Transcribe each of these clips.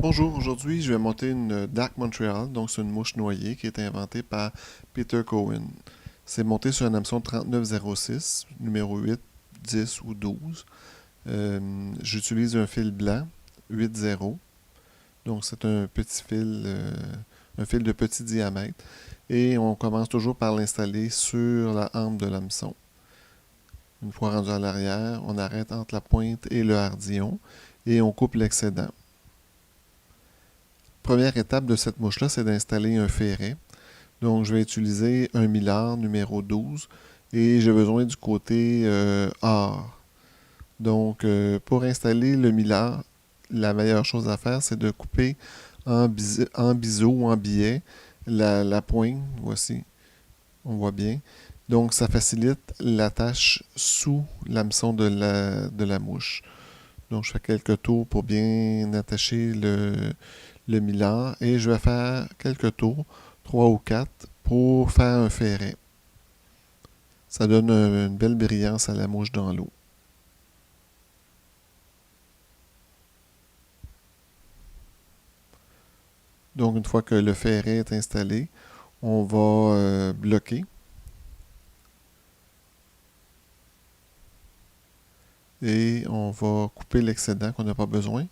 Bonjour, aujourd'hui je vais monter une Dark Montreal, donc c'est une mouche noyée qui a été inventée par Peter Cohen. C'est monté sur un hameçon 3906, numéro 8, 10 ou 12. J'utilise un fil blanc, 8-0, donc c'est un fil de petit diamètre. Et on commence toujours par l'installer sur la hampe de l'hameçon. Une fois rendu à l'arrière, on arrête entre la pointe et le hardillon et on coupe l'excédent. Première étape de cette mouche-là, c'est d'installer un ferret. Donc, je vais utiliser un millard numéro 12 et j'ai besoin du côté or. Donc, pour installer le millard, la meilleure chose à faire, c'est de couper en biseau ou en billet la poigne. Voici, on voit bien. Donc, ça facilite la tâche sous l'hameçon de la mouche. Donc, je fais quelques tours pour bien attacher le millard et je vais faire quelques tours, 3 ou 4, pour faire un ferret. Ça donne une belle brillance à la mouche dans l'eau. Donc, une fois que le ferret est installé, on va bloquer et on va couper l'excédent qu'on n'a pas besoin.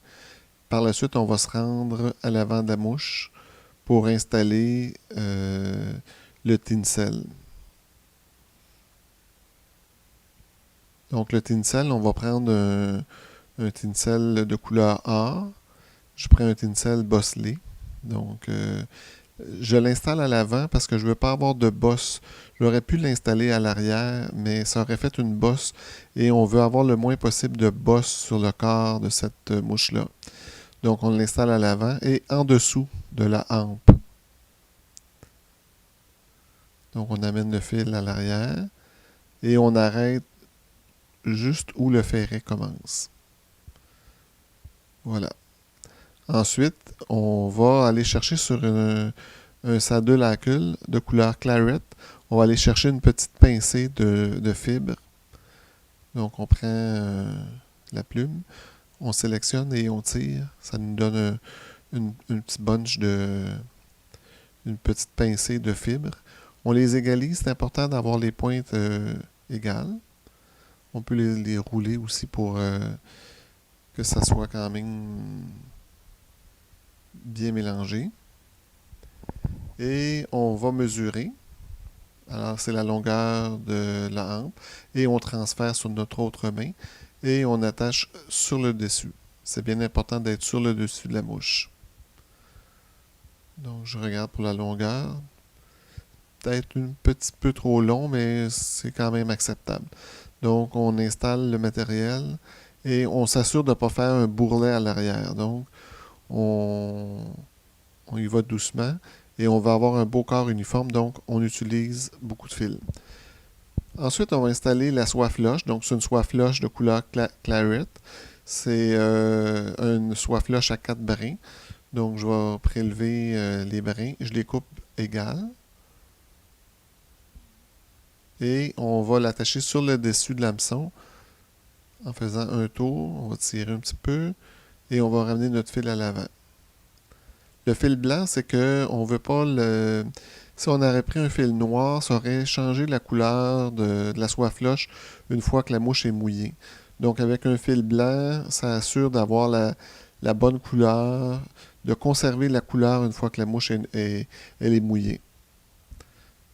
Par la suite, on va se rendre à l'avant de la mouche pour installer le tinsel. Donc, le tinsel, on va prendre un tinsel de couleur or. Je prends un tinsel bosselé. Donc, je l'installe à l'avant parce que je ne veux pas avoir de bosse. J'aurais pu l'installer à l'arrière, mais ça aurait fait une bosse et on veut avoir le moins possible de bosse sur le corps de cette mouche-là. Donc, on l'installe à l'avant et en dessous de la hampe. Donc, on amène le fil à l'arrière et on arrête juste où le ferret commence. Voilà. Ensuite, on va aller chercher sur un sadeulacule de couleur claret. On va aller chercher une petite pincée de fibres. Donc, on prend la plume, on sélectionne et on tire. Ça nous donne une petite bunch une petite pincée de fibres. On les égalise. C'est important d'avoir les pointes égales. On peut les rouler aussi pour que ça soit quand même bien mélangé. Et on va mesurer. Alors, c'est la longueur de la hampe. Et on transfère sur notre autre main. Et on attache sur le dessus. C'est bien important d'être sur le dessus de la mouche. Donc, je regarde pour la longueur. Peut-être un petit peu trop long, mais c'est quand même acceptable. Donc, on installe le matériel et on s'assure de ne pas faire un bourrelet à l'arrière. Donc, on, on y va doucement et on va avoir un beau corps uniforme, donc on utilise beaucoup de fils. Ensuite, on va installer la soie floche. Donc, c'est une soie floche de couleur claret. C'est une soie floche à 4 brins. Donc, je vais prélever les brins. Je les coupe égales. Et on va l'attacher sur le dessus de l'hameçon en faisant un tour. On va tirer un petit peu et on va ramener notre fil à l'avant. Le fil blanc, c'est que on veut pas le... Si on aurait pris un fil noir, ça aurait changé la couleur de la soie floche une fois que la mouche est mouillée. Donc avec un fil blanc, ça assure d'avoir la bonne couleur, de conserver la couleur une fois que la mouche elle est mouillée.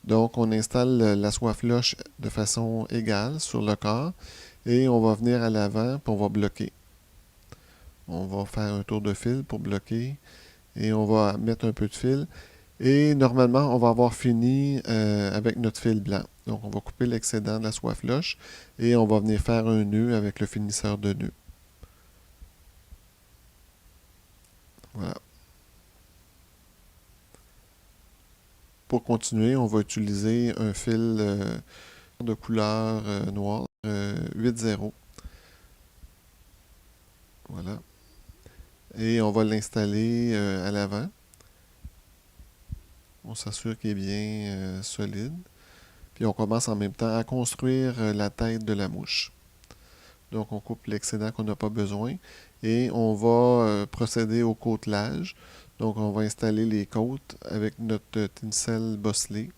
Donc on installe la soie floche de façon égale sur le corps et on va venir à l'avant puis on va bloquer. On va faire un tour de fil pour bloquer et on va mettre un peu de fil. Et normalement, on va avoir fini avec notre fil blanc. Donc, on va couper l'excédent de la soie floche et on va venir faire un nœud avec le finisseur de nœud. Voilà. Pour continuer, on va utiliser un fil de couleur noire, 8-0. Voilà. Et on va l'installer à l'avant. On s'assure qu'il est bien solide. Puis on commence en même temps à construire la tête de la mouche. Donc on coupe l'excédent qu'on n'a pas besoin et on va procéder au côtelage. Donc, on va installer les côtes avec notre tinsel bosselé.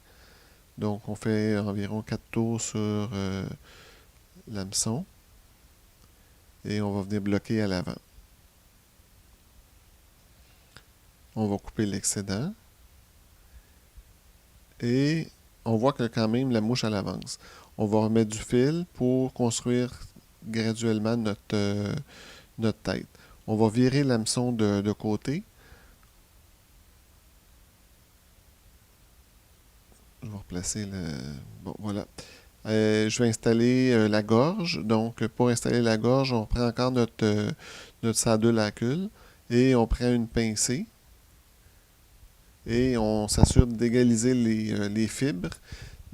Donc, on fait environ 4 tours sur l'hameçon et on va venir bloquer à l'avant. On va couper l'excédent et on voit que quand même la mouche elle avance. On va remettre du fil pour construire graduellement notre tête. On va virer l'hameçon de côté. Je vais replacer le... Bon, voilà. Je vais installer la gorge. Donc, pour installer la gorge, on prend encore notre saddle à queue et on prend une pincée et on s'assure d'égaliser les fibres.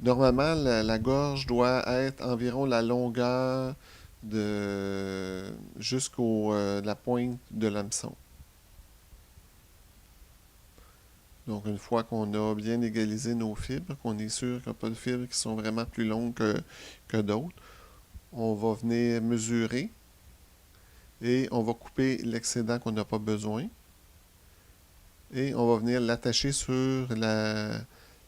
Normalement, la gorge doit être environ la longueur de jusqu'au la pointe de l'hameçon. Donc, une fois qu'on a bien égalisé nos fibres, qu'on est sûr qu'il n'y a pas de fibres qui sont vraiment plus longues que d'autres, on va venir mesurer et on va couper l'excédent qu'on n'a pas besoin. Et on va venir l'attacher sur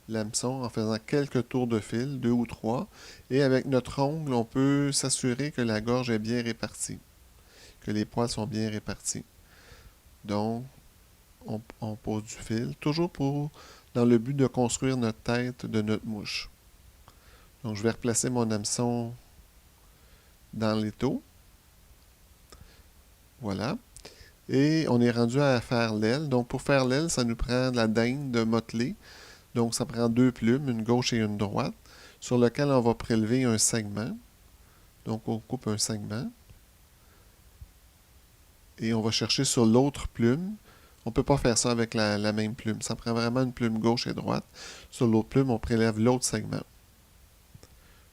l'hameçon en faisant quelques tours de fil, 2 ou 3. Et avec notre ongle, on peut s'assurer que la gorge est bien répartie, que les poils sont bien répartis. Donc, on pose du fil, toujours dans le but de construire notre tête de notre mouche. Donc, je vais replacer mon hameçon dans l'étau. Voilà. Et on est rendu à faire l'aile. Donc, pour faire l'aile, ça nous prend de la dinde de motelée. Donc, ça prend 2 plumes, une gauche et une droite, sur lequel on va prélever un segment. Donc, on coupe un segment. Et on va chercher sur l'autre plume. On ne peut pas faire ça avec la même plume. Ça prend vraiment une plume gauche et droite. Sur l'autre plume, on prélève l'autre segment.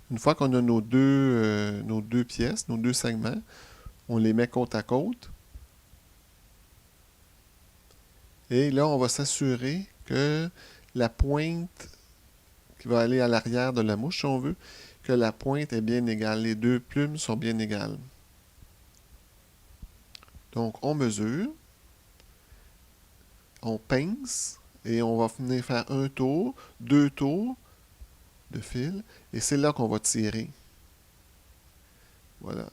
Une fois qu'on a nos deux pièces, nos deux segments, on les met côte à côte. Et là, on va s'assurer que la pointe qui va aller à l'arrière de la mouche, si on veut, que la pointe est bien égale. Les deux plumes sont bien égales. Donc, on mesure, on pince, et on va venir faire un tour, 2 tours de fil, et c'est là qu'on va tirer. Voilà.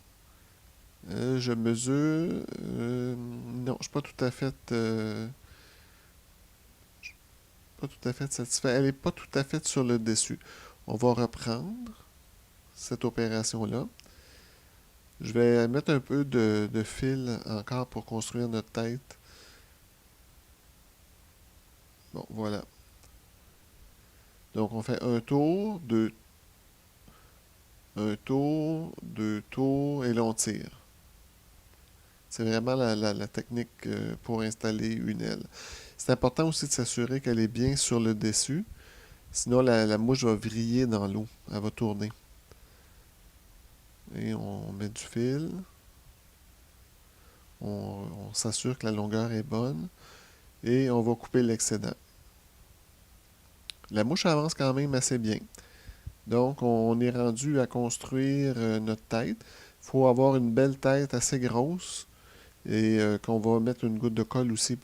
Je mesure... non, je ne suis pas tout à fait... pas tout à fait satisfait. Elle n'est pas tout à fait sur le dessus. On va reprendre cette opération-là. Je vais mettre un peu de fil encore pour construire notre tête. Bon, voilà. Donc, on fait un tour, deux tours, et là, on tire. C'est vraiment la technique pour installer une aile. C'est important aussi de s'assurer qu'elle est bien sur le dessus. Sinon, la mouche va vriller dans l'eau. Elle va tourner. Et on met du fil. On s'assure que la longueur est bonne. Et on va couper l'excédent. La mouche avance quand même assez bien. Donc, on est rendu à construire notre tête. Il faut avoir une belle tête assez grosse et qu'on va mettre une goutte de colle aussi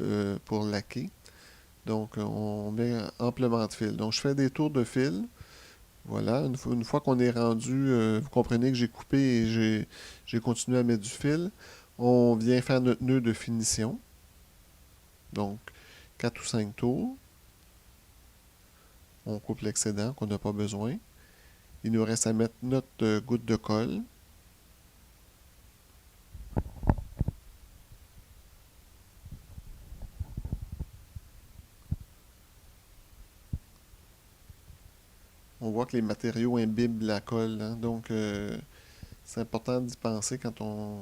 pour laquer. Donc, on met amplement de fil. Donc, je fais des tours de fil. Voilà, une fois qu'on est rendu, vous comprenez que j'ai coupé et j'ai continué à mettre du fil. On vient faire notre nœud de finition. Donc, 4 ou 5 tours. On coupe l'excédent qu'on n'a pas besoin. Il nous reste à mettre notre goutte de colle. On voit que les matériaux imbibent la colle, hein, donc c'est important d'y penser quand on...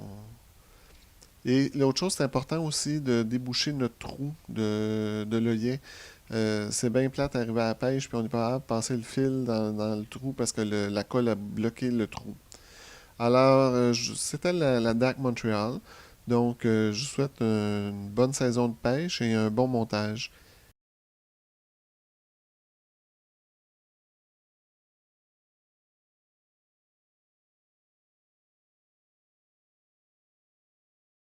Et l'autre chose, c'est important aussi de déboucher notre trou de l'œillet. C'est bien plate d'arriver à la pêche, puis on n'est pas capable de passer le fil dans le trou parce que la colle a bloqué le trou. Alors, c'était la DAC Montréal. Donc, je vous souhaite une bonne saison de pêche et un bon montage.